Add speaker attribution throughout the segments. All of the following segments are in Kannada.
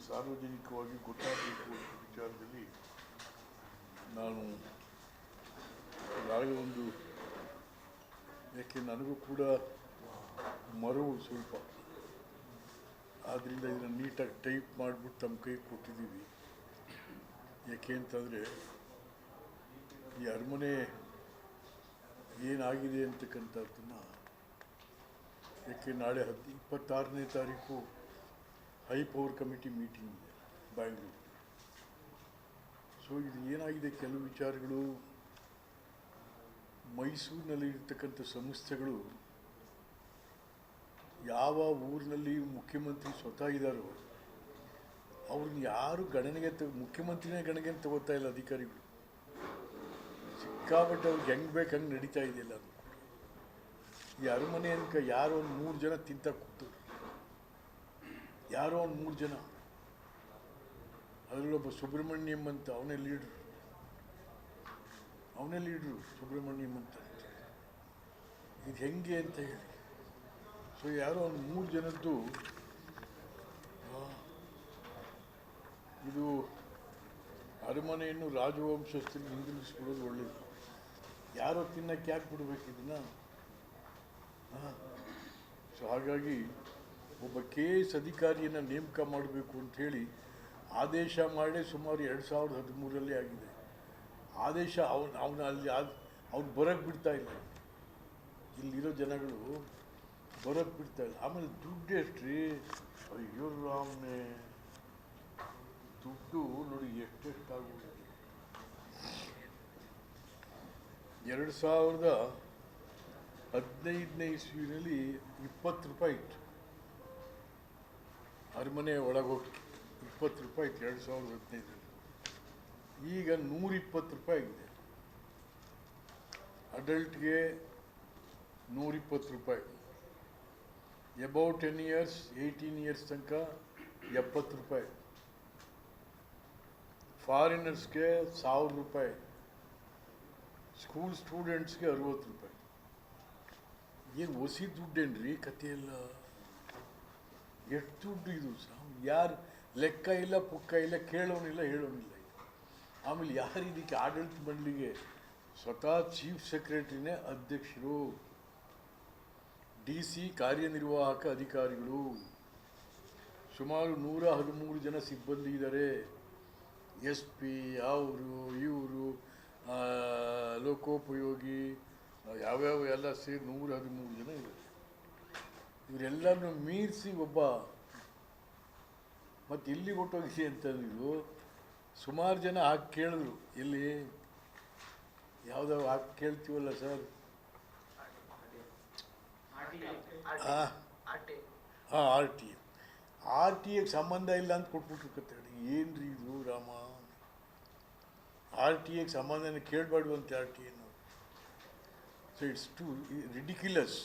Speaker 1: ಸಾರ್ವಜನಿಕವಾಗಿ ಗೊತ್ತಾಗಬೇಕು ಅನ್ನೋ ವಿಚಾರದಲ್ಲಿ ನಾನು ಈಗಾಗಲೇ ಒಂದು, ಯಾಕೆ ನನಗೂ ಕೂಡ ಮರವು ಸ್ವಲ್ಪ, ಆದ್ದರಿಂದ ಇದನ್ನು ನೀಟಾಗಿ ಟೈಪ್ ಮಾಡಿಬಿಟ್ಟು ತಮ್ಮ ಕೈ ಕೊಟ್ಟಿದ್ದೀವಿ. ಯಾಕೆ ಅಂತಂದರೆ ಈ ಅರಮನೆ ಏನಾಗಿದೆ ಅಂತಕ್ಕಂಥದ್ದನ್ನು, ಯಾಕೆ ನಾಳೆ 26ನೇ ತಾರೀಕು ಹೈ ಪವರ್ ಕಮಿಟಿ ಮೀಟಿಂಗ್ ಇದೆ ಬ್ಯಾಂಗ್ಳೂರು. ಸೊ ಇದು ಏನಾಗಿದೆ, ಕೆಲವು ವಿಚಾರಗಳು ಮೈಸೂರಿನಲ್ಲಿ ಇರ್ತಕ್ಕಂಥ ಸಂಸ್ಥೆಗಳು ಯಾವ ಊರಿನಲ್ಲಿ ಮುಖ್ಯಮಂತ್ರಿ ಸ್ವತಃ ಇದ್ದಾರೋ ಅವ್ರನ್ನ ಯಾರು ಗಣನೆಗೆ ಮುಖ್ಯಮಂತ್ರಿನೇ ಗಣನೆಗೆ ತಗೋತಾ ಇಲ್ಲ. ಅಧಿಕಾರಿಗಳು ಸಿಕ್ಕಾಪಟ್ಟೆ ಅವ್ರಿಗೆ ಹೆಂಗೆ ಬೇಕು ಹಂಗೆ ನಡೀತಾ ಇದೆಯಲ್ಲ. ಅದು ಈ ಅರಮನೆ ಅನ್ಕ ಯಾರೋ ಒಂದು 3 ಜನ ತಿಂತ ಕೂತರು, ಯಾರೋ ಒಂದು 3 ಜನ, ಅದರಲ್ಲೊಬ್ಬ ಸುಬ್ರಹ್ಮಣ್ಯಂ ಅಂತ ಅವನೇ ಲೀಡ್ರು ಸುಬ್ರಹ್ಮಣ್ಯಂ ಅಂತ. ಇದು ಹೆಂಗೆ ಅಂತ ಹೇಳಿ, ಸೊ ಯಾರೋ ಒಂದು 3 ಜನದ್ದು ಇದು ಅರಮನೆಯನ್ನು ರಾಜವಂಶಸ್ಥರಿಗೆ ಹಿಂದಿರುಗಿಸ್ಬಿಡೋದು ಒಳ್ಳೆಯದು. ಯಾರೋ ತಿನ್ನಕ್ಕೆ ಯಾಕೆ ಬಿಡಬೇಕು ಇದನ್ನು? ಸೊ ಹಾಗಾಗಿ ಒಬ್ಬ KS ಅಧಿಕಾರಿಯನ್ನು ನೇಮಕ ಮಾಡಬೇಕು ಅಂಥೇಳಿ ಆದೇಶ ಮಾಡಿ ಸುಮಾರು 2013ರಲ್ಲಿ ಆಗಿದೆ. ಆದೇಶ ಅವನು ಅಲ್ಲಿ ಅವ್ನು ಬರೋಕ್ಕೆ ಬಿಡ್ತಾ ಇಲ್ಲ, ಇಲ್ಲಿರೋ ಜನಗಳು ಬರೋಕ್ಕೆ ಬಿಡ್ತಾ ಇಲ್ಲ. ಆಮೇಲೆ ದುಡ್ಡು ಎಷ್ಟು ರೀ, ಅಯ್ಯೋ ರಾಮ್ನೆ, ದುಡ್ಡು ನೋಡಿ ಎಷ್ಟೆಷ್ಟಾಗುತ್ತೆ. 2015ನೇ ಇಸ್ವಿನಲ್ಲಿ 20 ರೂಪಾಯಿ ಇತ್ತು ಅರಮನೆ ಒಳಗೋಗಿ, 20 ರೂಪಾಯಿ ಇತ್ತು 2015ರಲ್ಲಿ. ಈಗ 120 ರೂಪಾಯಿ ಆಗಿದೆ. ಅಡಲ್ಟ್ಗೆ 120 ರೂಪಾಯಿ, ಅಬೌವ್ 10 ಇಯರ್ಸ್ 18 ಇಯರ್ಸ್ ತನಕ 70 ರೂಪಾಯಿ, ಫಾರಿನರ್ಸ್ಗೆ 1000 ರೂಪಾಯಿ, ಸ್ಕೂಲ್ ಸ್ಟೂಡೆಂಟ್ಸ್ಗೆ 60 ರೂಪಾಯಿ. ಏನು ಹೊಸಿ ದುಡ್ಡೇನ್ರಿ ಕಥೆಯಲ್ಲ? ಎಷ್ಟು ದುಡ್ಡು ಇದು? ಯಾರು ಲೆಕ್ಕ ಇಲ್ಲ, ಪುಕ್ಕ ಇಲ್ಲ, ಕೇಳೋನಿಲ್ಲ, ಹೇಳೋನಿಲ್ಲ. ಆಮೇಲೆ ಯಾರು ಇದಕ್ಕೆ ಆಡಳಿತ ಮಂಡಳಿಗೆ ಸ್ವತಃ ಚೀಫ್ ಸೆಕ್ರೆಟರಿನೇ ಅಧ್ಯಕ್ಷರು, DC ಕಾರ್ಯನಿರ್ವಾಹಕ ಅಧಿಕಾರಿಗಳು, ಸುಮಾರು 113 ಜನ ಸಿಬ್ಬಂದಿ ಇದ್ದಾರೆ. SP ಅವರು ಇವರು ಲೋಕೋಪಯೋಗಿ ಯಾವ್ಯಾವ ಎಲ್ಲ ಸೇರಿ 113 ಜನ ಇದ್ದಾರೆ. ಇವರೆಲ್ಲರನ್ನು ಮೀರಿಸಿ ಒಬ್ಬ ಮತ್ತು ಎಲ್ಲಿ ಹೊಟ್ಟೋಗಿದೆ ಅಂತಂದಿದ್ದು ಸುಮಾರು ಜನ ಹಾಕಿ ಕೇಳಿದ್ರು. ಎಲ್ಲಿ ಯಾವುದೋ ಹಾಕಿ ಕೇಳ್ತೀವಲ್ಲ ಸರ್, RTA ಸಂಬಂಧ ಇಲ್ಲ ಅಂತ ಕೊಟ್ಬಿಟ್ರು ಕತ್ತೇಳಿ. ಏನ್ರಿ ಇದು ರಾಮ, RTA ಸಂಬಂಧನ ಕೇಳಬಾರ್ದು ಅಂತ RTA. So it's too ridiculous.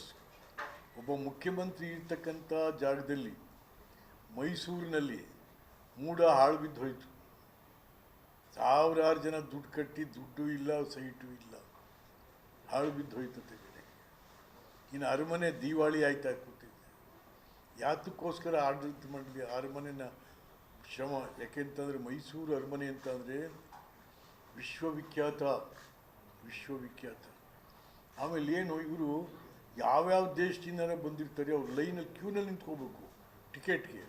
Speaker 1: ಒಬ್ಬ ಮುಖ್ಯಮಂತ್ರಿ ಇರ್ತಕ್ಕಂಥ ಜಾಗದಲ್ಲಿ ಮೈಸೂರಿನಲ್ಲಿ ಮೂಡ ಹಾಳು ಬಿದ್ದು ಹೋಯಿತು. ಸಾವಿರಾರು ಜನ ದುಡ್ಡು ಕಟ್ಟಿ ದುಡ್ಡು ಇಲ್ಲ, ಸೈಟು ಇಲ್ಲ, ಹಾಳು ಬಿದ್ದು ಹೋಯ್ತಂತೆ ಕಡೆ. ಇನ್ನು ಅರಮನೆ ದಿವಾಳಿ ಆಯ್ತಾ ಕೂತಿದ್ದೆ. ಯಾತಕ್ಕೋಸ್ಕರ ಆಡಳಿತ ಮಂಡಳಿ ಅರಮನೆನ ಶ್ರಮ, ಯಾಕೆಂತಂದರೆ ಮೈಸೂರು ಅರಮನೆ ಅಂತಂದರೆ ವಿಶ್ವವಿಖ್ಯಾತ. ಆಮೇಲೆ ಏನು, ಇವರು ಯಾವ್ಯಾವ ದೇಶದಿಂದ ಬಂದಿರ್ತಾರೆ, ಅವ್ರು ಲೈನಲ್ಲಿ ಕ್ಯೂನಲ್ಲಿ ನಿಂತ್ಕೋಬೇಕು ಟಿಕೆಟ್ಗೆ.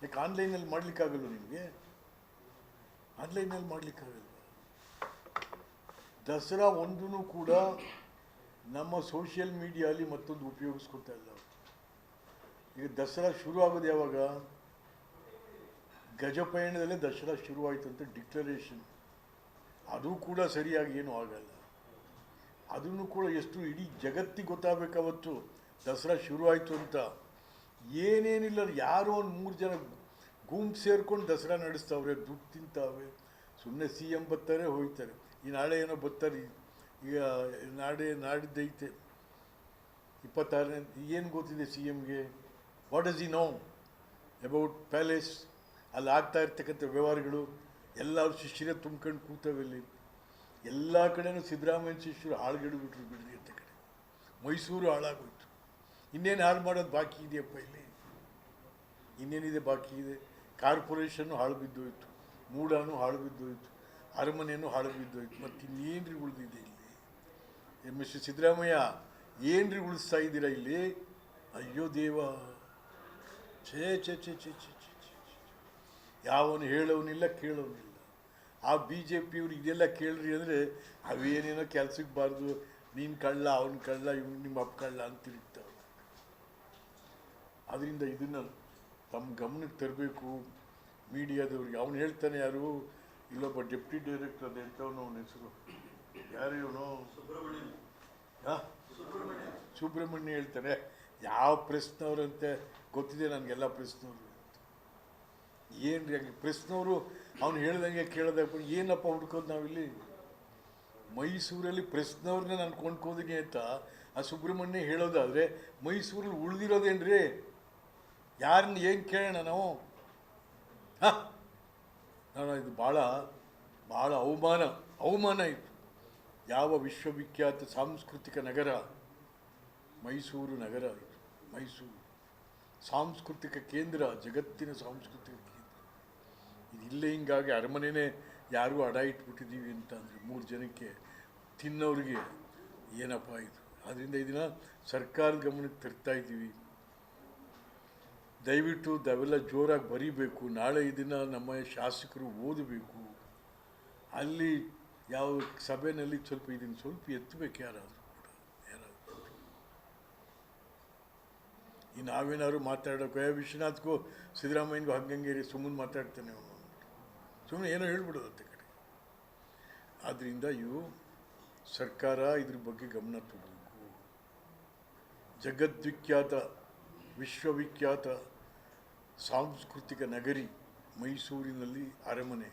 Speaker 1: ಯಾಕೆ ಆನ್ಲೈನಲ್ಲಿ ಮಾಡಲಿಕ್ಕಾಗಲ್ಲ ನಿಮಗೆ? ಆನ್ಲೈನಲ್ಲಿ ಮಾಡಲಿಕ್ಕಾಗಲ್ಲ. ದಸರಾ ಒಂದೂ ಕೂಡ ನಮ್ಮ ಸೋಷಿಯಲ್ ಮೀಡಿಯಾಲಿ ಮತ್ತೊಂದು ಉಪಯೋಗಿಸ್ಕೊತಾ ಇಲ್ಲ. ಈಗ ದಸರಾ ಶುರು ಆಗೋದು ಯಾವಾಗ? ಗಜಪಯಣದಲ್ಲೇ ದಸರಾ ಶುರುವಾಯಿತು ಅಂತ ಡಿಕ್ಲರೇಷನ್. ಅದು ಕೂಡ ಸರಿಯಾಗಿ ಏನೂ ಆಗಲ್ಲ. ಅದನ್ನು ಕೂಡ ಎಷ್ಟು ಇಡೀ ಜಗತ್ತಿಗೆ ಗೊತ್ತಾಗಬೇಕು ಅವತ್ತು ದಸರಾ ಶುರುವಾಯಿತು ಅಂತ. ಏನೇನಿಲ್ಲ, ಯಾರೋ ಒಂದು 3 ಜನ ಗುಂಪು ಸೇರ್ಕೊಂಡು ದಸರಾ ನಡೆಸ್ತಾವ್ರೆ, ದುಡ್ಡು ತಿಂತಾವೆ. ಸುಮ್ಮನೆ CM ಬರ್ತಾರೆ, ಹೋಗ್ತಾರೆ. ಈ ನಾಳೆ ಏನೋ ಬರ್ತಾರೆ, ಈಗ ನಾಡಿದ್ದೈತೆ 26ನೇ. ಏನು ಗೊತ್ತಿದೆ CMಗೆ? What does he know about palace? ಅಲ್ಲಿ ಆಗ್ತಾ ಇರ್ತಕ್ಕಂಥ ವ್ಯವಹಾರಗಳು ಎಲ್ಲರೂ ಶಿಷ್ಯರೇ ತುಂಬ್ಕೊಂಡು ಕೂತವೆಲ್ಲಿ. ಎಲ್ಲ ಕಡೆನೂ ಸಿದ್ದರಾಮಯ್ಯ ಶಿಷ್ಯರು ಹಾಳುಗೆಡ್ಬಿಟ್ರು ಬಿಡ್ರಿ ಅಂತ ಕಡೆ. ಮೈಸೂರು ಹಾಳಾಗೋಯ್ತು. ಇನ್ನೇನು ಹಾಳು ಮಾಡೋದು ಬಾಕಿ ಇದೆಯಪ್ಪ ಇಲ್ಲಿ? ಇನ್ನೇನಿದೆ ಬಾಕಿ ಇದೆ? ಕಾರ್ಪೊರೇಷನ್ನು ಹಾಳು ಬಿದ್ದೋಯ್ತು, ಮೂಡಾನು ಹಾಳು ಬಿದ್ದೋಯ್ತು, ಅರಮನೆಯೂ ಹಾಳು ಬಿದ್ದೋಯ್ತು. ಮತ್ತು ಇನ್ನೇನ್ರಿ ಉಳಿದಿದೆ ಇಲ್ಲಿ? ಮಿಸ್ಟರ್ ಸಿದ್ದರಾಮಯ್ಯ, ಏನ್ರಿ ಉಳಿಸ್ತಾ ಇದ್ದೀರಾ ಇಲ್ಲಿ? ಅಯ್ಯೋ ದೇವ, ಛೇ ಛೇ ಛೇ ಛೇ ಛೇ ಛೇ ಛೇ. ಯಾವನು ಹೇಳೋನಿಲ್ಲ ಕೇಳೋನಿಲ್ಲ. ಆ ಬಿ ಜೆ ಪಿಯವ್ರು ಇದೆಲ್ಲ ಕೇಳ್ರಿ ಅಂದರೆ ಅವೇನೇನೋ ಕೆಲ್ಸಕ್ಕೆ ಬಾರ್ದು, ನೀನು ಕಳ್ಳ, ಅವನು ಕಳ್ಳ, ಇವನು ನಿಮ್ಮ ಅಪ್ಪ ಕಳ್ಳ ಅಂತ ತಿರುಗ್ತಾವೆ. ಅದರಿಂದ ಇದನ್ನು ತಮ್ಮ ಗಮನಕ್ಕೆ ತರಬೇಕು ಮೀಡಿಯಾದವ್ರಿಗೆ. ಅವನು ಹೇಳ್ತಾನೆ, ಯಾರು ಇಲ್ಲೊಬ್ಬ ಡೆಪ್ಟಿ ಡೈರೆಕ್ಟರ್ ಅದು ಎಂಥವನು, ಅವನ ಹೆಸರು ಯಾರು, ಇವನು ಸುಬ್ರಹ್ಮಣ್ಯ ಹೇಳ್ತಾನೆ. ಯಾವ ಪ್ರೆಸ್ನವ್ರಂತೆ ಗೊತ್ತಿದೆ ನನಗೆಲ್ಲ ಪ್ರೆಸ್ನವರು. ಏನು ರೀ ಪ್ರೆಸ್ನವರು ಅವ್ನು ಹೇಳ್ದಂಗೆ ಕೇಳ್ದಪ್ಪ, ಏನಪ್ಪ ಹುಡ್ಕೋದು ನಾವಿಲ್ಲಿ? ಮೈಸೂರಲ್ಲಿ ಪ್ರೆಸ್ನವ್ರನ್ನ ನಾನು ಕೊಂಡ್ಕೋದೀನಿ ಅಂತ ಆ ಸುಬ್ರಹ್ಮಣ್ಯ ಹೇಳೋದಾದರೆ, ಮೈಸೂರಲ್ಲಿ ಉಳಿದಿರೋದೇನ್ರಿ? ಯಾರನ್ನ ಏನು ಕೇಳೋಣ ನಾವು? ನಾನು ಇದು ಭಾಳ ಭಾಳ ಅವಮಾನ ಇದು. ಯಾವ ವಿಶ್ವವಿಖ್ಯಾತ ಸಾಂಸ್ಕೃತಿಕ ನಗರ ಮೈಸೂರು ನಗರ, ಇದು ಮೈಸೂರು ಸಾಂಸ್ಕೃತಿಕ ಕೇಂದ್ರ, ಜಗತ್ತಿನ ಸಾಂಸ್ಕೃತಿಕ ಕೇಂದ್ರ. ಇದಿಲ್ಲೇ ಹಿಂಗಾಗಿ ಅರಮನೆಯೇ ಯಾರೂ ಅಡ ಇಟ್ಬಿಟ್ಟಿದ್ದೀವಿ ಅಂತ ಅಂದರೆ 3 ಜನಕ್ಕೆ ತಿನ್ನೋರಿಗೆ ಏನಪ್ಪ ಇದು? ಆದ್ದರಿಂದ ಇದನ್ನು ಸರ್ಕಾರದ ಗಮನಕ್ಕೆ ತರ್ತಾ ಇದ್ದೀವಿ. ದಯವಿಟ್ಟು ಅವೆಲ್ಲ ಜೋರಾಗಿ ಬರೀಬೇಕು. ನಾಳೆ ಇದನ್ನು ನಮ್ಮ ಶಾಸಕರು ಓದಬೇಕು. ಅಲ್ಲಿ ಯಾವ ಸಭೆಯಲ್ಲಿ ಇದನ್ನು ಸ್ವಲ್ಪ ಎತ್ತಬೇಕು ಯಾರಾದರೂ ಕೂಡ. ಈ ನಾವೇನಾದ್ರು ಮಾತಾಡೋಕೆ ವಿಶ್ವನಾಥ್ಗೂ ಸಿದ್ದರಾಮಯ್ಯನಿಗೂ ಹಂಗಂಗೆ ಸುಮ್ಮನೆ ಮಾತಾಡ್ತಾನೆ ಅವನು, ಸುಮ್ಮನೆ ಏನೋ ಹೇಳ್ಬಿಡೋದಂತೆ ಕಡೆ. ಆದ್ದರಿಂದ ಇವು ಸರ್ಕಾರ ಇದ್ರ ಬಗ್ಗೆ ಗಮನ ತಗೋಬೇಕು. ಜಗದ್ವಿಖ್ಯಾತ ವಿಶ್ವವಿಖ್ಯಾತ ಸಾಂಸ್ಕೃತಿಕ ನಗರಿ ಮೈಸೂರಿನಲ್ಲಿ ಅರಮನೆ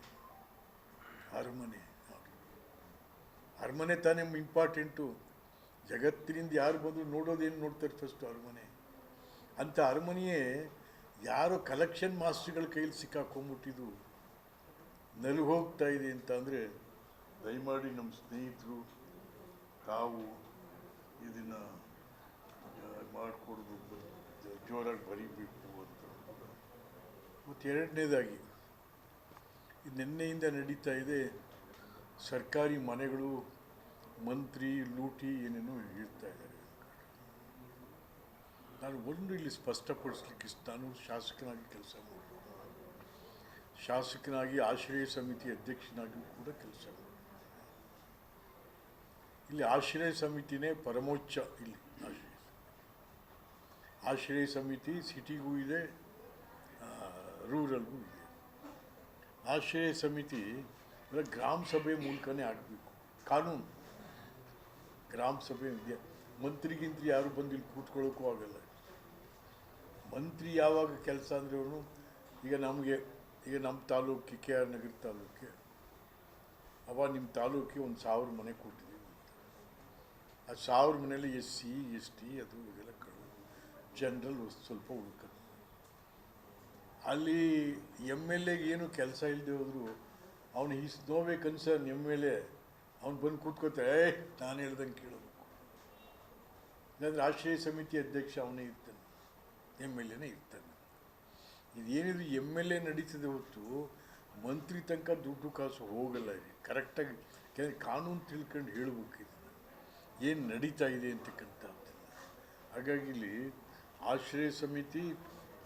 Speaker 1: ತಾನೇ ಇಂಪಾರ್ಟೆಂಟು. ಜಗತ್ತಿನಿಂದ ಯಾರು ಬಂದರೂ ನೋಡೋದೇನು ನೋಡ್ತಾರೆ ಫಸ್ಟು ಅರಮನೆ. ಅಂಥ ಅರಮನೆಯೇ ಯಾರೋ ಕಲೆಕ್ಷನ್ ಮಾಸ್ಟರ್ಗಳ ಕೈಯಲ್ಲಿ ಸಿಕ್ಕಾಕೊಂಡ್ಬಿಟ್ಟಿದ್ದು ಹೋಗ್ತಾ ಇದೆ ಅಂತ ಅಂದರೆ, ದಯಮಾಡಿ ನಮ್ಮ ಸ್ನೇಹಿತರು ತಾವು ಇದನ್ನು ಮಾಡಿಕೊಡ್ಬೇಕು, ಜೋರಾಗಿ ಬರೀಬೇಕು ಅಂತ. ಮತ್ತು ಎರಡನೇದಾಗಿ, ಇದು ನಿನ್ನೆಯಿಂದ ನಡೀತಾ ಇದೆ, ಸರ್ಕಾರಿ ಮನೆಗಳು ಮಂತ್ರಿ ಲೂಟಿ ಏನೇನೋ ಹೇಳ್ತಾ ಇದ್ದಾರೆ. ನಾನು ಇಲ್ಲಿ ಸ್ಪಷ್ಟಪಡಿಸ್ಲಿಕ್ಕೆ ನಾನು ಶಾಸಕನಾಗಿ ಕೆಲಸ ಮಾಡಿದೆ, ಶಾಸಕನಾಗಿ ಆಶ್ರಯ ಸಮಿತಿ ಅಧ್ಯಕ್ಷನಾಗಿಯೂ ಕೂಡ ಕೆಲಸ ಮಾಡಿದೆ. ಇಲ್ಲಿ ಆಶ್ರಯ ಸಮಿತಿನೇ ಪರಮೋಚ್ಚ. ಇಲ್ಲಿ ಆಶ್ರಯ ಸಮಿತಿ ಸಿಟಿಗೂ ಇದೆ, ರೂರಲ್ಗೂ ಇದೆ. ಆಶ್ರಯ ಸಮಿತಿ ಗ್ರಾಮ ಸಭೆ ಮೂಲಕನೇ ಆಗಬೇಕು. ಕಾನೂನು ಗ್ರಾಮ ಸಭೆ ಮಂತ್ರಿಗಿಂತ್ರಿ ಯಾರು ಬಂದು ಇಲ್ಲಿ ಕೂತ್ಕೊಳ್ಳೋಕ್ಕೂ ಆಗಲ್ಲ. ಮಂತ್ರಿ ಯಾವಾಗ ಕೆಲಸ ಅಂದರೆ ಅವನು ಈಗ ನಮ್ಮ ತಾಲೂಕಿಗೆ, ಕೆ ಆರ್ ನಗರ ತಾಲೂಕಿಗೆ ಅವಾಗ ನಿಮ್ಮ ತಾಲೂಕಿಗೆ 1000 ಮನೆ ಕೊಟ್ಟಿದ್ದೀವಿ ಅಂತ. ಆ 1000 ಮನೆಯಲ್ಲಿ SC ST ಅದು ಇದೆಲ್ಲ ಜನರಲ್ ಸ್ವಲ್ಪ ಉಳ್ಕೊಂಡು, ಅಲ್ಲಿ MLA ಏನು ಕೆಲಸ ಇಲ್ಲದೆ ಹೋದ್ರು ಅವನು is no way concern. MLA ಅವ್ನು ಬಂದು ಕೂತ್ಕೋತಾರೆ, ನಾನು ಹೇಳ್ದಂಗೆ ಕೇಳಬೇಕು. ಇಲ್ಲಾಂದರೆ ಆಶ್ರಯ ಸಮಿತಿ ಅಧ್ಯಕ್ಷ ಅವನೇ ಇರ್ತಾನೆ, MLAನೇ ಇರ್ತಾನೆ. ಇದೇನಿದ್ರು MLA ನಡೀತದೆ ಹೊತ್ತು ಮಂತ್ರಿ ತನಕ ದುಡ್ಡು ಕಾಸು ಹೋಗಲ್ಲ. ಇದೆ ಕರೆಕ್ಟಾಗಿ ಕಾನೂನು ತಿಳ್ಕೊಂಡು ಹೇಳಬೇಕು ಇದನ್ನು ಏನು ನಡೀತಾ ಇದೆ ಅಂತಕ್ಕಂಥದ್ದು. ಹಾಗಾಗಿ ಇಲ್ಲಿ ಆಶ್ರಯ ಸಮಿತಿ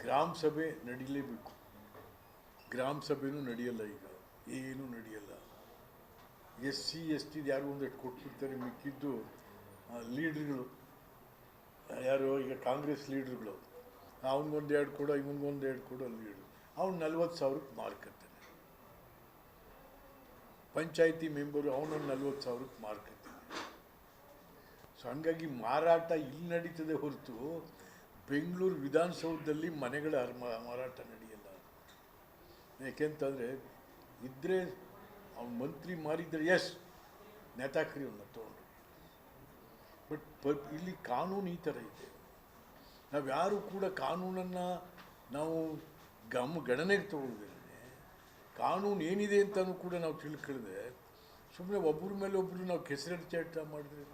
Speaker 1: ಗ್ರಾಮ ಸಭೆ ನಡೀಲೇಬೇಕು. ಗ್ರಾಮ ಸಭೆನೂ ನಡೆಯಲ್ಲ, ಈಗ ಏನೂ ನಡೆಯಲ್ಲ. SC ST ಯಾರು ಒಂದಷ್ಟು ಕೊಟ್ಬಿಡ್ತಾರೆ, ಮಿಕ್ಕಿದ್ದು ಲೀಡ್ರುಗಳು ಯಾರು ಈಗ ಕಾಂಗ್ರೆಸ್ ಲೀಡ್ರುಗಳು, ಅವನಿಗೊಂದು 2 ಕೊಡೋ ಇವನಿಗೊಂದು 2 ಕೊಡೋ ಲೀಡ್ರು, ಅವ್ನು 40,000ಕ್ಕೆ ಮಾರ್ಕತ್ತಾನೆ. ಪಂಚಾಯಿತಿ ಮೆಂಬರು ಅವನೊಂದು 40,000ಕ್ಕೆ ಮಾರ್ಕತ್ತಾನೆ. ಸೊ ಹಂಗಾಗಿ ಮಾರಾಟ ಇಲ್ಲಿ ನಡೀತದೆ ಹೊರತು ಬೆಂಗಳೂರು ವಿಧಾನಸೌಧದಲ್ಲಿ ಮನೆಗಳ ಮಾರಾಟ ನಡೆಯಲ್ಲ. ಯಾಕೆಂತಂದರೆ ಇದ್ದರೆ ಅವ್ನು ಮಂತ್ರಿ ಮಾರಿದರೆ ನೇತಾಕ್ರಿ ಅವನ್ನ ತೊಗೊಂಡು. ಬಟ್ ಇಲ್ಲಿ ಕಾನೂನು ಈ ಥರ ಇದೆ. ನಾವು ಯಾರೂ ಕೂಡ ಕಾನೂನನ್ನು ನಾವು ಗಣನೆಗೆ ತೊಗೊಳ್ದೇನೆ, ಕಾನೂನು ಏನಿದೆ ಅಂತಲೂ ಕೂಡ ನಾವು ತಿಳ್ಕೊಳ್ಳದೆ ಸುಮ್ಮನೆ ಒಬ್ಬರ ಮೇಲೆ ಒಬ್ಬರು ನಾವು ಕೆಸರೆರಚಾಟ ಮಾಡಿದ್ರೆ.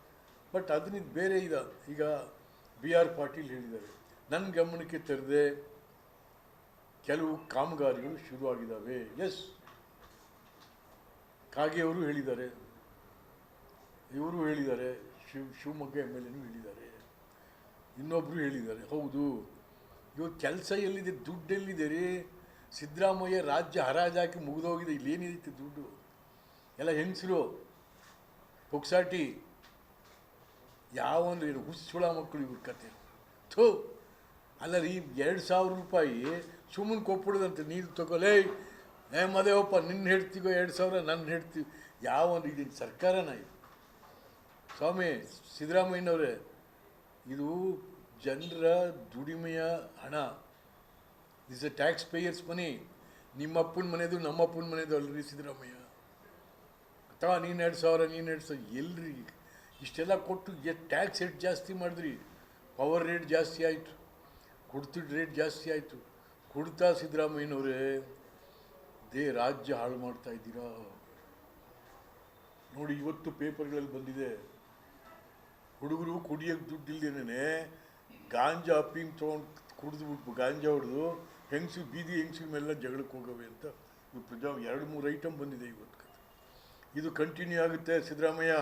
Speaker 1: ಬಟ್ ಅದನ್ನ ಬೇರೆ ಈಗ BR ಪಾಟೀಲ್ ಹೇಳಿದ್ದಾರೆ, ನನ್ನ ಗಮನಕ್ಕೆ ತರದೆ ಕೆಲವು ಕಾಮಗಾರಿಗಳು ಶುರುವಾಗಿದ್ದಾವೆ. ಎಸ್, ಕಾಗೆಯವರು ಹೇಳಿದ್ದಾರೆ, ಇವರು ಹೇಳಿದ್ದಾರೆ, ಶಿವಮೊಗ್ಗ ಎಮ್ ಎಲ್ ಎನೂ ಹೇಳಿದ್ದಾರೆ, ಇನ್ನೊಬ್ಬರು ಹೇಳಿದ್ದಾರೆ. ಹೌದು, ಇವತ್ತು ಕೆಲಸ ಎಲ್ಲಿದೆ, ದುಡ್ಡು ಎಲ್ಲಿದೆ ರೀ? ಸಿದ್ದರಾಮಯ್ಯ ರಾಜ್ಯ ಹರಾಜಾಕಿ ಮುಗಿದೋಗಿದೆ. ಇಲ್ಲೇನಿದೆ ದುಡ್ಡು? ಎಲ್ಲ ಹೆಂಗಸರು ಪುಕ್ಸಾಟಿ, ಯಾವೊಂದು ಏನು ಹುಚ್ಚುಳ ಮಕ್ಕಳು ಇವ್ರ ಕತೆ. ಥೋ, ಅಲ್ಲ ರೀ, 2,000 ರೂಪಾಯಿ ಸುಮ್ಮನೆ ಕೊಟ್ಬಿಡೋದಂತೆ. ನೀರು ತಗೊಳ್ಳೇ, ಮದೇವಪ್ಪ ನಿನ್ನ ಹೆಡ್ತಿಗೋ 2,000, ನನ್ನ ಹೆಡ್ತೀವಿ. ಯಾವೊಂದು ಇದೀನಿ ಸರ್ಕಾರನ ಇದು? ಸ್ವಾಮಿ ಸಿದ್ದರಾಮಯ್ಯನವರೇ, ಇದು ಜನರ ದುಡಿಮೆಯ ಹಣ. ದಿಸ್ ಎ ಟ್ಯಾಕ್ಸ್ ಪೇಯರ್ಸ್ ಮನಿ. ನಿಮ್ಮಪ್ಪನ ಮನೆದು ನಮ್ಮಪ್ಪನ ಮನೆದು ಅಲ್ರಿ ಸಿದ್ದರಾಮಯ್ಯ. ಅಥವಾ ನೀನು 2,000, ನೀನು 2,000 ಎಲ್ರಿ? ಇಷ್ಟೆಲ್ಲ ಕೊಟ್ಟು ಟ್ಯಾಕ್ಸ್ ರೇಟ್ ಜಾಸ್ತಿ ಮಾಡಿದ್ರಿ, ಪವರ್ ರೇಟ್ ಜಾಸ್ತಿ ಆಯಿತು, ಕುಡ್ತದ ರೇಟ್ ಜಾಸ್ತಿ ಆಯಿತು. ಕುಡ್ತಾ ಸಿದ್ದರಾಮಯ್ಯನವರೇ ರಾಜ್ಯ ಹಾಳು ಮಾಡ್ತಾ ಇದ್ದೀರಾ. ನೋಡಿ, ಇವತ್ತು ಪೇಪರ್ಗಳಲ್ಲಿ ಬಂದಿದೆ, ಹುಡುಗರು ಕುಡಿಯೋಕ್ಕೆ ದುಡ್ಡಿಲ್ದೇನೆ ಗಾಂಜಾ ಅಪ್ಪಿಂಗ್ ತೊಗೊಂಡು ಕುಡಿದ್ಬಿಟ್ಟು ಗಾಂಜಾ ಹೊಡೆದು ಬೀದಿ ಹೆಂಗಸಿನ ಮೇಲೆಲ್ಲ ಜಗಳಕ್ಕೆ ಹೋಗವೆ ಅಂತ 2-3 ಐಟಮ್ ಬಂದಿದೆ ಇವತ್ತು. ಇದು ಕಂಟಿನ್ಯೂ ಆಗುತ್ತೆ. ಸಿದ್ದರಾಮಯ್ಯ,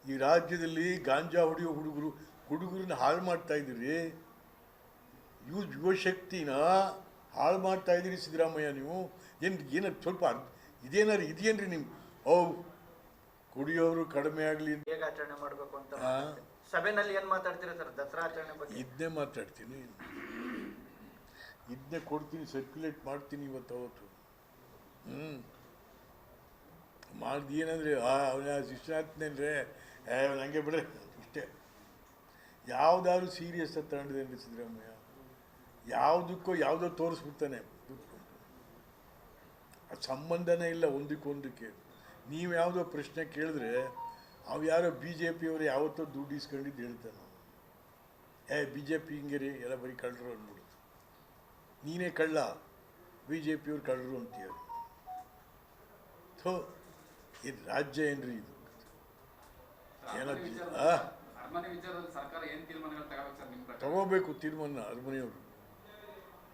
Speaker 1: ಈ ರಾಜ್ಯದಲ್ಲಿ ಗಾಂಜಾ ಹೊಡೆಯೋ ಹುಡುಗರನ್ನ ಹಾಳು ಮಾಡ್ತಾ ಇದ್ದೀರಿ. ಯುವಶಕ್ತಿನ ಹಾಳು ಮಾಡ್ತಾ ಇದ್ದೀರಿ ಸಿದ್ದರಾಮಯ್ಯ. ನೀವು ಏನಾರು ಸ್ವಲ್ಪ ಇದೇನ್ರಿ ನೀವು? ಕುಡಿಯೋರು ಕಡಿಮೆ ಆಗಲಿ,
Speaker 2: ಹೇಗೆ ಆಚರಣೆ ಮಾಡಬೇಕು ಅಂತ ಸಭೆಯಲ್ಲಿ ಏನು ಮಾತಾಡ್ತೀರಾ ಸರ್? ದಸರಾ ಆಚರಣೆ ಬಗ್ಗೆ
Speaker 1: ಇದನ್ನೇ ಮಾತಾಡ್ತೀನಿ, ಇದನ್ನೇ ಕೊಡ್ತೀನಿ, ಸರ್ಕ್ಯುಲೇಟ್ ಮಾಡ್ತೀನಿ ಅವತ್ತು. ಮಾಡ್ದು ಏನಂದರೆ ಅವನ ಶಿಕ್ಷಣಾತ್ನೇನ್ರೆ ನನಗೆ ಬಿಡ್ರೆ ಇಷ್ಟೇ. ಯಾವುದಾದ್ರು ಸೀರಿಯಸ್ ತಗೊಂಡಿದ್ದೇನೆ ಸಿದ್ದರಾಮಯ್ಯ? ಯಾವುದಕ್ಕೋ ಯಾವುದೋ ತೋರಿಸ್ಬಿಡ್ತಾನೆ. ಅದು ಸಂಬಂಧನೇ ಇಲ್ಲ ಒಂದಕ್ಕೊಂದಕ್ಕೆ. ನೀವು ಯಾವುದೋ ಪ್ರಶ್ನೆ ಕೇಳಿದ್ರೆ ಅವು ಯಾರೋ BJP ಅವರು ಯಾವತ್ತೋ ದುಡ್ಡು ಇಸ್ಕೊಂಡಿದ್ದು ಹೇಳ್ತಾನೆ. BJP ಹಿಂಗೆ ರೀ, ಎಲ್ಲ ಬರೀ ಕಳ್ಳರು ಅಂದ್ಬಿಡೋದು. ನೀನೇ ಕಳ್ಳ, BJP ಅವ್ರು ಕಳ್ಳರು ಅಂತೀಯ. ಥೋ, ಇದು ರಾಜ್ಯ ಏನ್ರಿ ಇದು? ತಗೋಬೇಕು ತೀರ್ಮಾನ.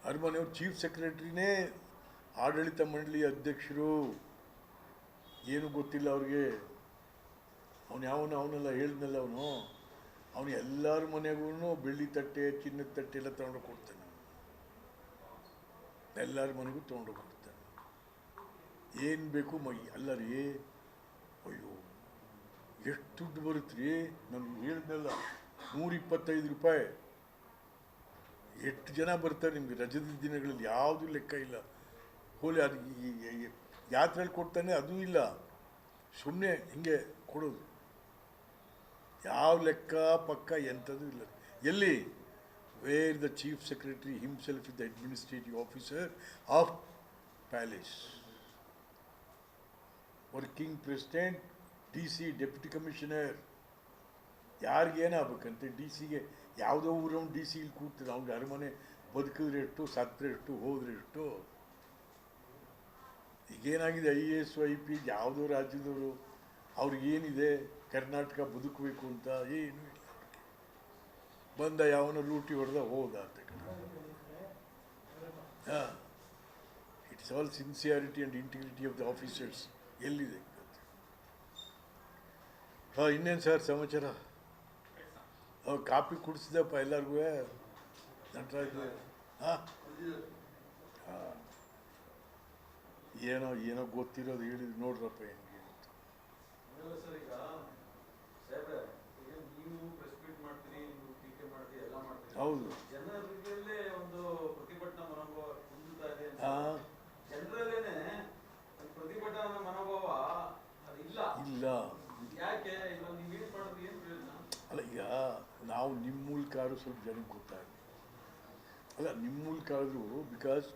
Speaker 1: ಅರಮನೆಯವರು ಚೀಫ್ ಸೆಕ್ರೆಟರಿನೇ ಆಡಳಿತ ಮಂಡಳಿ ಅಧ್ಯಕ್ಷರು. ಏನು ಗೊತ್ತಿಲ್ಲ ಅವ್ರಿಗೆ. ಅವನೆಲ್ಲ ಹೇಳಿದ್ನಲ್ಲ, ಅವನು ಎಲ್ಲರ ಮನೆಗೂ ಬೆಳ್ಳಿ ತಟ್ಟೆ, ಚಿನ್ನದ ತಟ್ಟೆ ಎಲ್ಲ ತೊಗೊಂಡು ಕೊಡ್ತಾನೆ. ಎಲ್ಲರ ಮನೆಗೂ ತೊಗೊಂಡು ಕೊಡ್ತಾನೆ. ಏನು ಬೇಕು ಅಲ್ಲ ರೀ. ಅಯ್ಯೋ, ಎಷ್ಟು ದುಡ್ಡು ಬರುತ್ತೆ ರೀ? ನಾನು ಹೇಳಿದ್ನಲ್ಲ, 125 ರೂಪಾಯಿ. ಎಷ್ಟು ಜನ ಬರ್ತಾರೆ ನಿಮಗೆ ರಜದ ದಿನಗಳಲ್ಲಿ? ಯಾವುದೂ ಲೆಕ್ಕ ಇಲ್ಲ. ಹೋಲಿ ಅದು ಯಾತ್ರೆಯಲ್ಲಿ ಕೊಡ್ತಾನೆ, ಅದೂ ಇಲ್ಲ, ಸುಮ್ಮನೆ ಹಿಂಗೆ ಕೊಡೋದು. ಯಾವ ಲೆಕ್ಕ ಪಕ್ಕ ಎಂಥದ್ದು ಇಲ್ಲ. ಎಲ್ಲಿ? Where the chief secretary himself is the administrative officer of palace, working president, DC, deputy commissioner. ಯಾರಿಗೇನಾಗಬೇಕಂತೆ DC ಗೆ? ಯಾವುದೋ ಊರವ್ನು DC ಇಲ್ಲಿ ಕೂಗ್ತದೆ. ಅವ್ನಿಗೆ ಅರಮನೆ ಬದುಕಿದ್ರೆ ಎಷ್ಟು, ಸತ್ತರೆ ಎಷ್ಟು, ಹೋದ್ರೆ ಎಷ್ಟು? ಈಗೇನಾಗಿದೆ, IAS IP ಯಾವುದೋ ರಾಜ್ಯದವರು ಅವ್ರಿಗೇನಿದೆ ಕರ್ನಾಟಕ ಬದುಕಬೇಕು ಅಂತ? ಏನೂ ಇಲ್ಲ. ಬಂದ ಯಾವನೋ ಲೂಟಿ ಹೊಡೆದ ಹೋದ ಅಂತ. It's all sincerity and integrity of the officers. ಎಲ್ಲಿದೆ? ಇನ್ನೇನು ಸರ್ ಸಮಾಚಾರ? ಕಾಪಿ ಕುಡಿಸಿದಪ್ಪ ಎಲ್ಲರಿಗೂ ನಟರಾಜು. ಏನೋ ಗೊತ್ತಿರೋದು ಹೇಳಿದ್ರು ನೋಡ್ರಪ್ಪ ಹೆಂಗೆ. ಹೌದು, ಇಲ್ಲ. ಅಲ್ಲ, ಈಗ ನಾವು ನಿಮ್ಮ ಮೂಲಕ ಆದರೂ ಸ್ವಲ್ಪ ಜನಕ್ಕೆ ಗೊತ್ತಾಗಲಿ. ಅಲ್ಲ, ನಿಮ್ಮ ಮೂಲಕ ಆದರೂ, ಬಿಕಾಸ್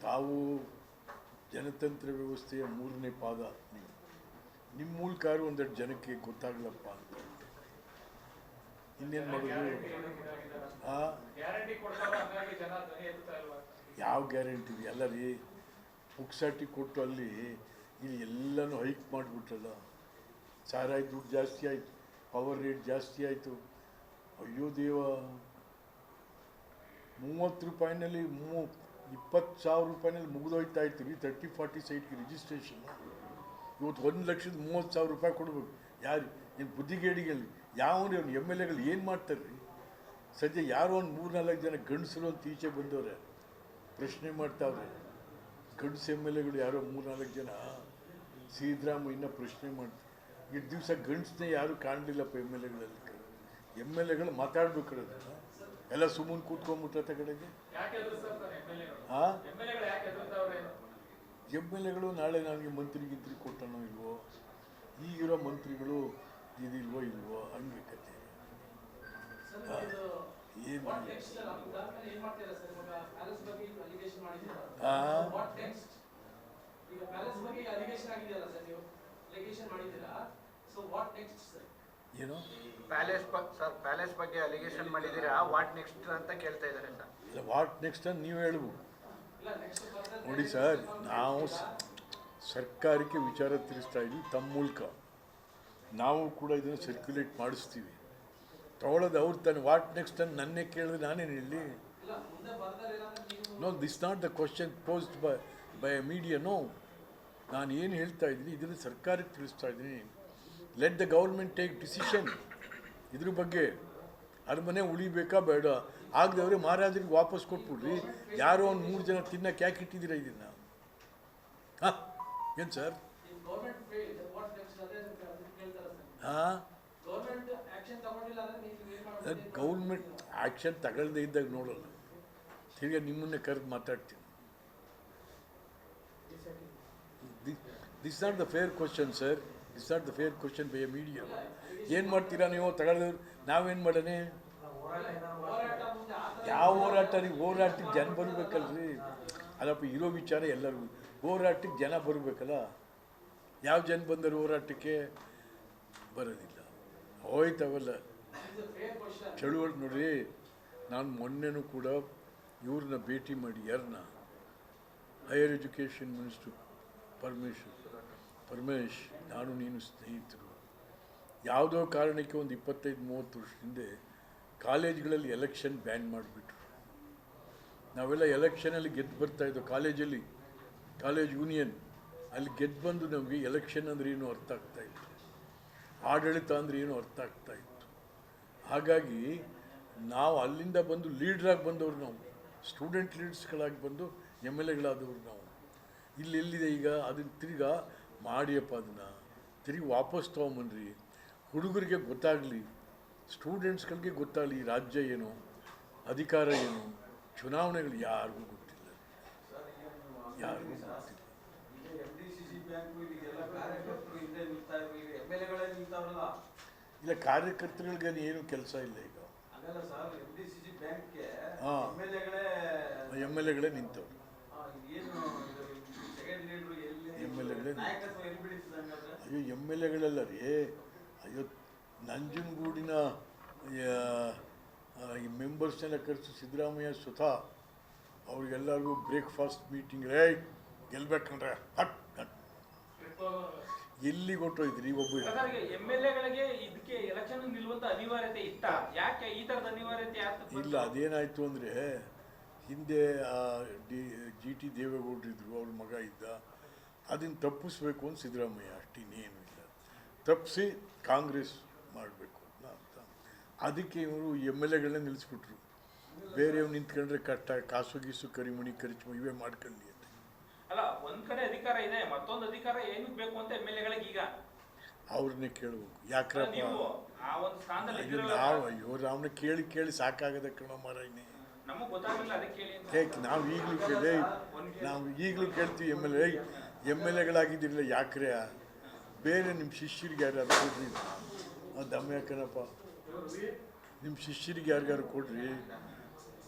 Speaker 1: ತಾವು ಜನತಂತ್ರ ವ್ಯವಸ್ಥೆಯ 3ನೇ ಪಾದ. ನಿಮ್ಮ ಮೂಲಕ ಆದರೂ ಒಂದೆರಡು ಜನಕ್ಕೆ ಗೊತ್ತಾಗಲಪ್ಪ ಅಂತ. ಇನ್ನೇನು ಮಾಡೋದು? ಯಾವ ಗ್ಯಾರಂಟಿ? ಎಲ್ಲ ರೀ, ಪುಕ್ಸಾಟಿ ಕೊಟ್ಟು ಅಲ್ಲಿ ಇಲ್ಲಿ ಎಲ್ಲನೂ ಹೈಕ್ ಮಾಡಿಬಿಟ್ರಲ್ಲ. ಸಾರಾಯಿ ದುಡ್ಡು ಜಾಸ್ತಿ ಆಯಿತು, ಪವರ್ ರೇಟ್ ಜಾಸ್ತಿ ಆಯಿತು. ಅಯ್ಯೋ ದೇವ, ರೂಪಾಯಿನಲ್ಲಿ 20,000 ರೂಪಾಯಿನಲ್ಲಿ ಮುಗಿದೋಯ್ತಾ ಇತ್ತು ರೀ 30-40 ಸೈಟ್ಗೆ ರಿಜಿಸ್ಟ್ರೇಷನ್. ಇವತ್ತು 1,30,000 ರೂಪಾಯಿ ಕೊಡಬೇಕು. ಯಾರು ಏನು ಬುದ್ಧಿಗೇಡಿಗಳಲ್ಲಿ ಯಾವನು ಅವ್ನು ಎಮ್ ಎಲ್ ಎಗಳು ಏನು ಮಾಡ್ತಾರೆ ರೀ? ಸದ್ಯ ಯಾರೋ ಒಂದು 3-4 ಜನ ಗಂಡಸರು ಅಂತ ಈಚೆ ಬಂದವ್ರೆ ಪ್ರಶ್ನೆ ಮಾಡ್ತಾವ್ರೆ. ಗಂಡಸು ಎಮ್ ಎಲ್ ಎಗಳು ಯಾರೋ 3-4 ಜನ ಸಿದ್ದರಾಮಯ್ಯನ ಪ್ರಶ್ನೆ ಮಾಡ್ತಾರೆ. ಈ ದಿವಸ ಗಂಡಸನ್ನೇ ಯಾರೂ ಕಾಣಲಿಲ್ಲಪ್ಪ ಎಮ್ ಎಲ್ ಎಗಳಲ್ಲಿ. ಎಮ್ ಎಲ್ ಎಗಳು ಮಾತಾಡ್ಬೇಕಾದ್ರೆ ಎಲ್ಲ ಸುಮ್ಮನೆ ಕೂತ್ಕೊಂಡ್ಬಿಟ್ರೆ ಕಡೆಗೆ. ಹಾಂ, ಎಮ್ ಎಲ್ ಎಗಳು ನಾಳೆ ನನಗೆ ಮಂತ್ರಿ ಕೊಟ್ಟನೋ ಇಲ್ವೋ, ಈಗಿರೋ ಮಂತ್ರಿಗಳು ಇದಿಲ್ವೋ ಹಂಗೆ ಕತೆ. ಏನು ಏನು
Speaker 2: ಪ್ಯಾಲೇಸ್ ಬಗ್ಗೆ ಅಲಿಗೇಷನ್ ಮಾಡಿದ್ದೀರಾ, ವಾಟ್ ನೆಕ್ಸ್ಟ್ ಅಂತ ಕೇಳ್ತಾ ಇದ್ದಾರೆ ಸರ್.
Speaker 1: ಇಲ್ಲ, ವಾಟ್ ನೆಕ್ಸ್ಟ್ ಅಂತ ನೀವು ಹೇಳ್ಬೇಕು. ನೋಡಿ ಸರ್, ನಾವು ಸರ್ಕಾರಕ್ಕೆ ವಿಚಾರ ತಿಳಿಸ್ತಾ ಇದ್ದೀವಿ ತಮ್ಮ ಮೂಲಕ. ನಾವು ಕೂಡ ಇದನ್ನು ಸರ್ಕ್ಯುಲೇಟ್ ಮಾಡಿಸ್ತೀವಿ. ತಗೊಳ್ಳೋದು ಅವ್ರು ತಾನೆ. ವಾಟ್ ನೆಕ್ಸ್ಟ್ ಅಂತ ನನ್ನೇ ಕೇಳಿದ್ರೆ ನಾನೇನು ಹೇಳಿ? No, this not the question posed by a media. No, ನಾನು ಏನು ಹೇಳ್ತಾ ಇದ್ದೀನಿ ಇದನ್ನು ಸರ್ಕಾರಕ್ಕೆ ತಿಳಿಸ್ತಾ ಇದ್ದೀನಿ. Let the government take decision ಇದ್ರ ಬಗ್ಗೆ. ಅರಮನೆ ಉಳಿಬೇಕಾ ಬೇಡ, ಆಗದವ್ರೆ ಮಹಾರಾಜರಿಗೆ ವಾಪಸ್ ಕೊಟ್ಬಿಡ್ರಿ. ಯಾರೋ ಒಂದು 3 ಜನ ತಿನ್ನಕ್ಕೆ ಯಾಕೆ ಇಟ್ಟಿದ್ದೀರಾ ಇದನ್ನು? ಹಾಂ, ಏನು ಸರ್? ಹಾಂ, ಗೌರ್ಮೆಂಟ್ ಆ್ಯಕ್ಷನ್ ತಗೊಳ್ಳದೇ ಇದ್ದಾಗ ನೋಡೋಲ್ಲ, ತಿರ್ಗಿ ನಿಮ್ಮನ್ನೇ ಕರೆದು ಮಾತಾಡ್ತೀನಿ. This not the fair question sir, this not the fair question by a media. ಏನು ಮಾಡ್ತೀರಾ ನೀವು ತಗೊಳ್ದವ್ರು? ನಾವೇನು ಮಾಡೋಣ? ಯಾವ ಹೋರಾಟ ರೀ? ಹೋರಾಟಕ್ಕೆ ಜನ ಬರಬೇಕಲ್ರಿ. ಅಲ್ಲಪ್ಪ, ಇರೋ ವಿಚಾರ ಎಲ್ಲರಿಗೂ. ಹೋರಾಟಕ್ಕೆ ಜನ ಬರಬೇಕಲ್ಲ. ಯಾವ ಜನ ಬಂದರು ಹೋರಾಟಕ್ಕೆ? ಬರೋದಿಲ್ಲ, ಹೋಯ್ತವಲ್ಲ ಚಳುವಳಿ. ನೋಡ್ರಿ, ನಾನು ಮೊನ್ನೆನೂ ಕೂಡ ಇವ್ರನ್ನ ಭೇಟಿ ಮಾಡಿ, ಯಾರನ್ನ? ಹೈಯರ್ ಎಜುಕೇಷನ್ ಮಿನಿಸ್ಟ್ರು ಪರಮೇಶ್, ನಾನು ನೀನು ಸ್ನೇಹಿತರು. ಯಾವುದೋ ಕಾರಣಕ್ಕೆ ಒಂದು 25-30 ವರ್ಷ ಹಿಂದೆ ಕಾಲೇಜ್ಗಳಲ್ಲಿ ಎಲೆಕ್ಷನ್ ಬ್ಯಾನ್ ಮಾಡಿಬಿಟ್ರು. ನಾವೆಲ್ಲ ಎಲೆಕ್ಷನಲ್ಲಿ ಗೆದ್ದು ಬರ್ತಾಯಿದ್ದೋ ಕಾಲೇಜಲ್ಲಿ, ಕಾಲೇಜ್ ಯೂನಿಯನ್ ಅಲ್ಲಿ ಗೆದ್ದು ಬಂದು ನಮಗೆ ಎಲೆಕ್ಷನ್ ಅಂದರೆ ಏನು ಅರ್ಥ ಆಗ್ತಾಯಿತ್ತು, ಆಡಳಿತ ಅಂದರೆ ಏನು ಅರ್ಥ ಆಗ್ತಾಯಿತ್ತು. ಹಾಗಾಗಿ ನಾವು ಅಲ್ಲಿಂದ ಬಂದು ಲೀಡ್ರಾಗಿ ಬಂದವರು, ನಾವು ಸ್ಟೂಡೆಂಟ್ ಲೀಡರ್ಸ್ಗಳಾಗಿ ಬಂದು ಎಮ್ ಎಲ್ ಎಗಳಾದವರು ನಾವು. ಇಲ್ಲೆಲ್ಲಿದೆ ಈಗ? ಅದನ್ನು ತಿರ್ಗಾ ಮಾಡಿಯಪ್ಪ, ಅದನ್ನು ತಿರುಗಿ ವಾಪಸ್ ತೊಗೊಂಬನ್ರಿ. ಹುಡುಗರಿಗೆ ಗೊತ್ತಾಗಲಿ, ಸ್ಟೂಡೆಂಟ್ಸ್ಗಳಿಗೆ ಗೊತ್ತಾಗಲಿ ಈ ರಾಜ್ಯ ಏನು, ಅಧಿಕಾರ ಏನು, ಚುನಾವಣೆಗಳು ಯಾರಿಗೂ ಗೊತ್ತಿಲ್ಲ, ಯಾರಿಗೂ ಗೊತ್ತಿಲ್ಲ. ಇಲ್ಲ, ಕಾರ್ಯಕರ್ತರಿಗೆ ಏನು ಕೆಲಸ ಇಲ್ಲ ಈಗ. ಹಾಂ, ಎಮ್ ಎಲ್ ಎಗಳೇ ನಿಂತವ್ರು. ಎಮ್ ಎಲ್ ಎಗಳೇ ಅಯ್ಯೋ, ಎಮ್ ಎಲ್ ಎಗಳೆಲ್ಲ ರೀ. ಅಯ್ಯೋ, ನಂಜನಗೂಡಿನ ಈ ಮೆಂಬರ್ಸ್ನೆಲ್ಲ ಕರೆಸಿ ಸಿದ್ದರಾಮಯ್ಯ ಸ್ವತಃ ಅವ್ರಿಗೆಲ್ಲರಿಗೂ ಬ್ರೇಕ್ಫಾಸ್ಟ್ ಮೀಟಿಂಗ್, ಗೆಲ್ಬೇಕಂದ್ರೆ ಎಲ್ಲಿ ಕೊಟ್ಟೋಯ್ತ್ರಿ? ಒಬ್ಬ
Speaker 3: ಎಮ್ ಎಲ್ ಎಗಳಿಗೆ ಇದಕ್ಕೆ ಎಲೆಕ್ಷನ್ ನಿಲ್ಲುವಂತ ಅನಿವಾರ್ಯತೆ ಇತ್ತ? ಯಾಕೆ ಈ ತರದ ಅನಿವಾರ್ಯತೆ
Speaker 1: ಇಲ್ಲ, ಅದೇನಾಯ್ತು ಅಂದರೆ ಹಿಂದೆ GT ದೇವೇಗೌಡರಿದ್ರು, ಅವ್ರ ಮಗ ಇದ್ದ. ಅದನ್ನು ತಪ್ಪಿಸ್ಬೇಕು ಅಂತ ಸಿದ್ದರಾಮಯ್ಯ, ಅಷ್ಟಿನ್ನೇನು ಇಲ್ಲ. ತಪ್ಪಿಸಿ ಕಾಂಗ್ರೆಸ್ ಮಾಡಬೇಕು ಅಂತ. ಅದಕ್ಕೆ ಇವರು ಎಮ್ ಎಲ್ ಎಗಳನ್ನ ನಿಲ್ಲಿಸ್ಬಿಟ್ರು. ಬೇರೆಯವ್ರು ನಿಂತ್ಕೊಂಡ್ರೆ ಕಷ್ಟ, ಕಾಸು ಗೀಸು ಕರಿಮಣಿ ಖರ್ಚು ಇವೇ ಮಾಡ್ಕೊಳ್ಳಿ ಅಂತ.
Speaker 3: ಅಲ್ಲ, ಒಂದ್ ಕಡೆ ಅಧಿಕಾರ ಇದೆ, ಮತ್ತೊಂದು ಅಧಿಕಾರ ಏನಕ್ಕೆ ಬೇಕು ಅಂತ ಎಮ್ ಎಲ್ ಎಗಳಿಗೆ ಈಗ
Speaker 1: ಅವ್ರನ್ನೇ ಕೇಳಬೇಕು. ಯಾಕ್ರಪ್ಪ ನಾವು ಅಯ್ಯೋ ಅವನ್ನ ಕೇಳಿ ಸಾಕಾಗದ ಕಣ ಮಾರಾಯನೆ. ನಾವು ಈಗಲೂ ಕೇಳ್ತೀವಿ ಎಮ್ ಎಲ್ ಎಗಳಾಗಿದ್ದಿರಲಿಲ್ಲ ಯಾಕ್ರೆ? ಬೇರೆ ನಿಮ್ಮ ಶಿಷ್ಯರಿಗೆ ಯಾರ್ಯಾರು ಕೊಡ್ರಿ, ದಮ್ಮ ಯಾಕನಪ್ಪ, ನಿಮ್ಮ ಶಿಷ್ಯರಿಗೆ ಯಾರಿಗಾರು ಕೊಡ್ರಿ,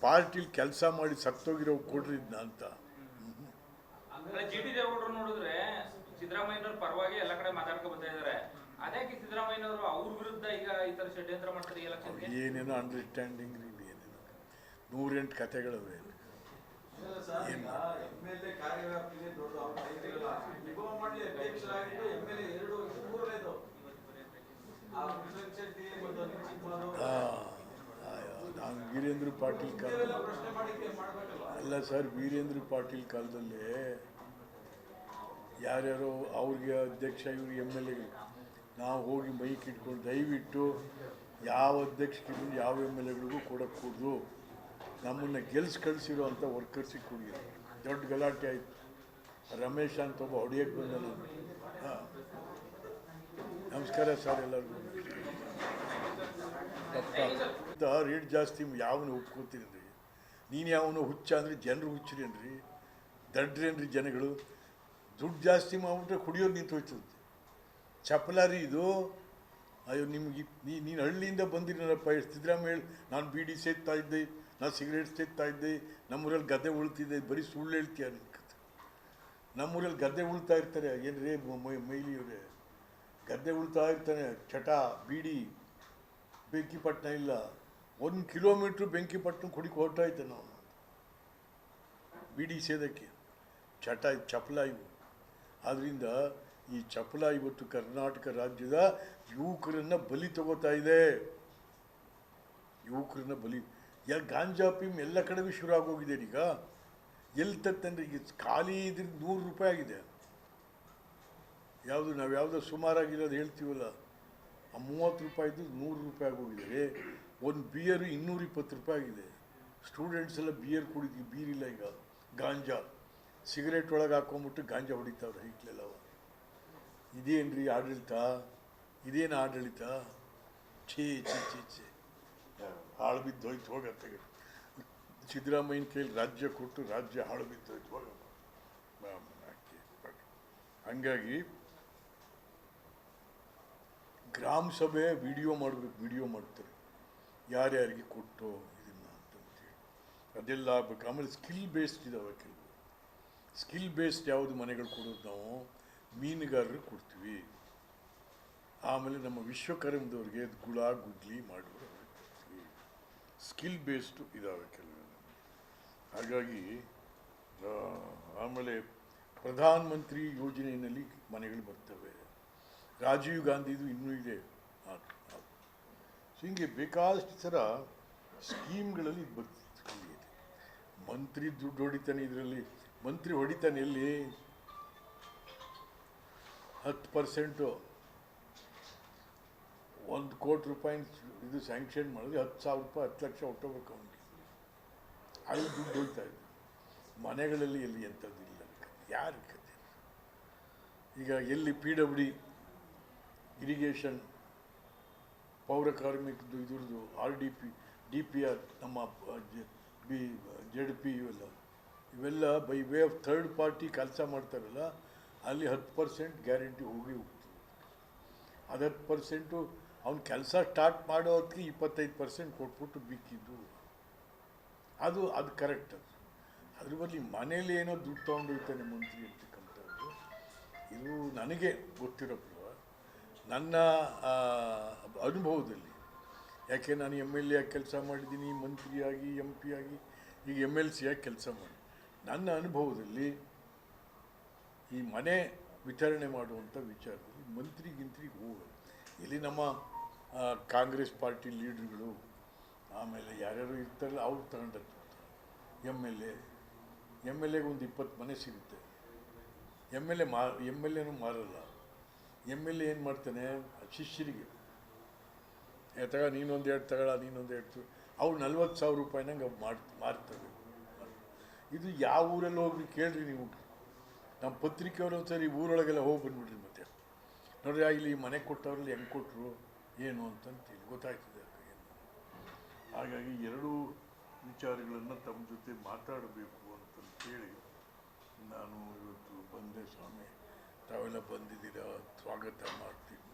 Speaker 1: ಪಾರ್ಟಿಲಿ ಕೆಲಸ ಮಾಡಿ ಸತ್ತೋಗಿರೋ ಕೊಡ್ರಿ ಇದನ್ನ ಅಂತ.
Speaker 3: GT ದೇವೇಗೌಡರು ನೋಡಿದ್ರೆ ಸಿದ್ದರಾಮಯ್ಯನವ್ರ ಪರವಾಗಿ ಎಲ್ಲ ಕಡೆ ಮಾತಾಡ್ಕೊಂಡು ಬರ್ತಾ ಇದ್ದಾರೆ. ಅದಕ್ಕೆ ಸಿದ್ದರಾಮಯ್ಯನವರು ಅವ್ರ ವಿರುದ್ಧ ಈಗ ಈ ತರ ಷಡ್ಯಂತ್ರ ಮಾಡ್ತಾರೆ ಎಲೆಕ್ಷನ್ಗೆ.
Speaker 1: ಏನೇನೋ ಅಂಡರ್ಸ್ಟ್ಯಾಂಡಿಂಗ್ ರೀ, ಏನೇನೋ 108 ಕಥೆಗಳವೆ. ನಾನು ವೀರೇಂದ್ರ ಪಾಟೀಲ್ ಕಾಲದಲ್ಲಿ ಅಲ್ಲ ಸರ್, ವೀರೇಂದ್ರ ಪಾಟೀಲ್ ಕಾಲದಲ್ಲೇ ಯಾರ್ಯಾರೋ ಅವ್ರಿಗೆ ಅಧ್ಯಕ್ಷ ಇವರು ಎಮ್ ಎಲ್ ಎಗಳು ನಾವು ಹೋಗಿ ಮೈಕ್ ಇಟ್ಕೊಂಡು ದಯವಿಟ್ಟು ಯಾವ ಅಧ್ಯಕ್ಷರಿಗೂ ಯಾವ ಎಮ್ ಎಲ್ ಎಗಳಿಗೂ ಕೊಡೋಕ್ಕೆ ಕೂಡದು, ನಮ್ಮನ್ನು ಕಳಿಸಿರೋ ಅಂಥ ವರ್ಕರ್ಸಿಗೆ ಕೊಡಿದ್ರು. ದೊಡ್ಡ ಗಲಾಟೆ ಆಯಿತು. ರಮೇಶ್ ಅಂತ ಒಬ್ಬ ಹೊಡೆಯಕ್ಕೆ ಬಂದ ನಾನು. ನಮಸ್ಕಾರ ಸರ್ ಎಲ್ಲರಿಗೂ. ರೇಟ್ ಜಾಸ್ತಿ ಯಾವನು ಒಪ್ಕೋತೀನಿ ರೀ? ನೀನು ಯಾವನು ಹುಚ್ಚ ಅಂದರೆ ಜನರು ಹುಚ್ಚರೇನ್ರಿ? ದಡ್ರೇನ್ರಿ ಜನಗಳು? ದುಡ್ಡು ಜಾಸ್ತಿ ಮಾಡಿಬಿಟ್ರೆ ಕುಡಿಯೋದು ನಿಂತು ಹೋಯ್ತದೆ. ಚಪಲಾರಿ ಇದು. ಅಯ್ಯೋ ನಿಮ್ಗೆ ನೀನು ಹಳ್ಳಿಯಿಂದ ಬಂದಿರಪ್ಪ. ಸಿದ್ದರಾಮಯ್ಯ ನಾನು ಬೀಡಿ ಸೇದ್ತಾ ಇದ್ದೆ, ನಾನು ಸಿಗರೇಟ್ ಸೇದ್ತಾ ಇದ್ದೆ, ನಮ್ಮೂರಲ್ಲಿ ಗದ್ದೆ ಉಳ್ತಿದ್ದೆ, ಬರೀ ಸುಳ್ಳು ಹೇಳ್ತೀಯ ನಿನ್ನ ಕತೆ. ನಮ್ಮೂರಲ್ಲಿ ಗದ್ದೆ ಉಳ್ತಾ ಇರ್ತಾರೆ ಏನು ರೇ ಮೈಲಿಯವರೇ, ಗದ್ದೆ ಉಳ್ತಾ ಇರ್ತಾನೆ. ಚಟ ಬೀಡಿ ಬೆಂಕಿಪಟ್ಟಣ ಇಲ್ಲ, 1 ಕಿಲೋಮೀಟ್ರ್ ಬೆಂಕಿಪಟ್ಟಣ ಕುಡಿಕೆ ಹೊರಟಾಯ್ತೆ ನಾವು ಬೀಡಿ ಸೇದಕ್ಕೆ. ಚಟ ಚಪಲ ಇವು. ಆದ್ದರಿಂದ ಈ ಚಪಲ ಇವತ್ತು ಕರ್ನಾಟಕ ರಾಜ್ಯದ ಯುವಕರನ್ನು ಬಲಿ ತಗೋತಾ ಇದೆ. ಯುವಕರನ್ನ ಬಲಿ ಗಾಂಜಾ ಪೀಮ್ ಎಲ್ಲ ಕಡೆಗೂ ಶುರು ಆಗೋಗಿದೆ ಈಗ. ಎಲ್ಲಿ ತತ್ತಂದ್ರೆ ಈಗ ಖಾಲಿ ಇದ್ರೆ 100 ರೂಪಾಯಿ ಆಗಿದೆ. ಯಾವುದು ನಾವು ಯಾವುದೋ ಸುಮಾರಾಗಿರೋದು ಹೇಳ್ತೀವಲ್ಲ, ಆ 30 ರೂಪಾಯಿದು 100 ರೂಪಾಯಿ ಆಗೋಗಿದೆ. ಒಂದು ಬಿಯರು 220 ರೂಪಾಯಿ ಆಗಿದೆ. ಸ್ಟೂಡೆಂಟ್ಸ್ ಎಲ್ಲ ಬಿಯರ್ ಕುಡಿದ್ವಿ, ಬೀರಿಲ್ಲ ಈಗ. ಗಾಂಜಾ ಸಿಗರೇಟ್ ಒಳಗೆ ಹಾಕೊಂಬಿಟ್ಟು ಗಾಂಜಾ ಹೊಡಿತಾವ್ರೆ ಹಿಟ್ಲೆಲ್ಲವ. ಇದೇನ್ರಿ ಆಡಳಿತ? ಇದೇನು ಆಡಳಿತ? ಛೇ ಛೇ ಛೇ ಛೇ, ಹಾಳು ಬಿದ್ದೋಯ್ತು ಹೋಗತ್ತೆ. ಸಿದ್ದರಾಮಯ್ಯನ ಕೈಲಿ ರಾಜ್ಯ ಕೊಟ್ಟು ರಾಜ್ಯ ಹಾಳು ಬಿದ್ದೋಯ್ತು ಹೋಗಮ್ಮ. ಹಂಗಾಗಿ ಗ್ರಾಮ ಸಭೆ ವಿಡಿಯೋ ಮಾಡಬೇಕು, ವಿಡಿಯೋ ಮಾಡ್ತಾರೆ ಯಾರ್ಯಾರಿಗೆ ಕೊಟ್ಟು ಇದನ್ನು ಅಂತಂತೇಳಿ. ಅದೆಲ್ಲ ಆಗ್ಬೇಕು. ಆಮೇಲೆ ಸ್ಕಿಲ್ ಬೇಸ್ಡ್ ಇದ್ದಾವೆ ಕೆಲವು. ಸ್ಕಿಲ್ ಬೇಸ್ಡ್ ಯಾವುದು ಮನೆಗಳು ಕೊಡೋದು ನಾವು ಮೀನುಗಾರರಿಗೆ ಕೊಡ್ತೀವಿ. ಆಮೇಲೆ ನಮ್ಮ ವಿಶ್ವಕರ್ಮದವ್ರಿಗೆ ಗುಳ ಗುಡ್ಲಿ ಮಾಡೋರು ಕೊಡ್ತೀವಿ. ಸ್ಕಿಲ್ ಬೇಸ್ಡು ಇದ್ದಾವೆ ಕೆಲವು. ಹಾಗಾಗಿ ಆಮೇಲೆ ಪ್ರಧಾನ ಮಂತ್ರಿ ಯೋಜನೆಯಲ್ಲಿ ಮನೆಗಳು ಬರ್ತವೆ. ರಾಜೀವ್ ಗಾಂಧಿದು ಇನ್ನೂ ಇದೆ. ಸೊ ಹಿಂಗೆ ಬೇಕಾದಷ್ಟು ಥರ ಸ್ಕೀಮ್ಗಳಲ್ಲಿ ಇದು ಬರ್ತಿದೆ. ಮಂತ್ರಿ ದುಡ್ಡು ಹೊಡಿತಾನೆ ಇದರಲ್ಲಿ. ಮಂತ್ರಿ ಹೊಡಿತಾನೆ ಎಲ್ಲಿ? 10% 1 ಕೋಟಿ ರೂಪಾಯಿ ಇದು ಸ್ಯಾಂಕ್ಷನ್ ಮಾಡಿದ್ರೆ 10,000 ರೂಪಾಯಿ 10 ಲಕ್ಷ ಹೊಟ್ಟೋಗ್ಬೇಕು ಅವನಿಗೆ. ಅಲ್ಲಿ ದುಡ್ಡು ಹೋಗ್ತಾ ಇದೆ. ಮನೆಗಳಲ್ಲಿ ಎಲ್ಲಿ ಎಂಥದ್ದು ಇಲ್ಲ. ಯಾರು ಕತೆ? ಈಗ ಎಲ್ಲಿ PWD ಇರಿಗೇಷನ್, ಪೌರ ಕಾರ್ಮಿಕದ್ದು ಇದ್ರದ್ದು RDP DPR, ನಮ್ಮ ZP ಇವೆಲ್ಲ by way of third party ಕೆಲಸ ಮಾಡ್ತಾರಲ್ಲ, ಅಲ್ಲಿ 10% ಗ್ಯಾರಂಟಿ ಹೋಗಿ ಹೋಗ್ತದೆ. ಅದು 10% ಅವ್ನು ಕೆಲಸ ಸ್ಟಾರ್ಟ್ ಮಾಡೋ ಹೊತ್ತಿಗೆ 25% ಕೊಟ್ಬಿಟ್ಟು ಬಿಕ್ಕಿದ್ದು. ಅದು ಕರೆಕ್ಟ್. ಅದ್ರ ಬದಲು ಮನೇಲಿ ಏನೋ ದುಡ್ಡು ತೊಗೊಂಡೋಗ್ತಾನೆ ಮಂತ್ರಿ ಅಂತಕ್ಕಂಥದ್ದು. ಇದು ನನಗೆ ಗೊತ್ತಿರೋ ನನ್ನ ಅನುಭವದಲ್ಲಿ. ಯಾಕೆ ನಾನು MLA ಆಗಿ ಕೆಲಸ ಮಾಡಿದ್ದೀನಿ, ಮಂತ್ರಿಯಾಗಿ, MP ಆಗಿ, ಈಗ MLC ಆಗಿ ಕೆಲಸ ಮಾಡಿ. ನನ್ನ ಅನುಭವದಲ್ಲಿ ಈ ಮನೆ ವಿತರಣೆ ಮಾಡುವಂಥ ವಿಚಾರದಲ್ಲಿ ಮಂತ್ರಿಗೆ ಹೋಗೋದು. ಇಲ್ಲಿ ನಮ್ಮ ಕಾಂಗ್ರೆಸ್ ಪಾರ್ಟಿ ಲೀಡ್ರುಗಳು, ಆಮೇಲೆ ಯಾರ್ಯಾರು ಇರ್ತಾರಲ್ಲ ಅವ್ರು ತಗೊಂಡದ್ದು. MLAಗೆ ಒಂದು 20 ಮನೆ ಸಿಗುತ್ತೆ. MLAನೂ ಮಾರಲ್ಲ. MLA ಏನು ಮಾಡ್ತಾನೆ, ಶಿಷ್ಯರಿಗೆ ತಗ ನೀನೊಂದು 2 ತಗೊಳ, ನೀನೊಂದು 2 ಅವ್ರು 40,000 ರೂಪಾಯಿನಂಗೆ ಮಾರ್ತವೆ. ಇದು ಯಾವ ಊರಲ್ಲಿ ಹೋಗ್ರಿ ಕೇಳ್ರಿ ನೀವು. ನಮ್ಮ ಪತ್ರಿಕೆಯವರು ಒಂದ್ಸರಿ ಊರೊಳಗೆಲ್ಲ ಹೋಗಿ ಬಂದ್ಬಿಡ್ರಿ. ಮತ್ತೆ ನೋಡ್ರಿ ಇಲ್ಲಿ ಮನೆ ಕೊಟ್ಟವ್ರಲ್ಲಿ ಹೆಂಗೆ ಕೊಟ್ಟರು ಏನು ಅಂತಂತೇಳಿ ಗೊತ್ತಾಗ್ತದೆ. ಹಾಗಾಗಿ 2 ವಿಚಾರಗಳನ್ನು ತಮ್ಮ ಜೊತೆ ಮಾತಾಡಬೇಕು ಅಂತಂತೇಳಿ ನಾನು ಇವತ್ತು ಬಂದೆ. ಸ್ವಾಮಿ, ತಾವೆಲ್ಲ ಬಂದಿದ್ದೀರಾ, ಸ್ವಾಗತ ಮಾಡ್ತೀನಿ.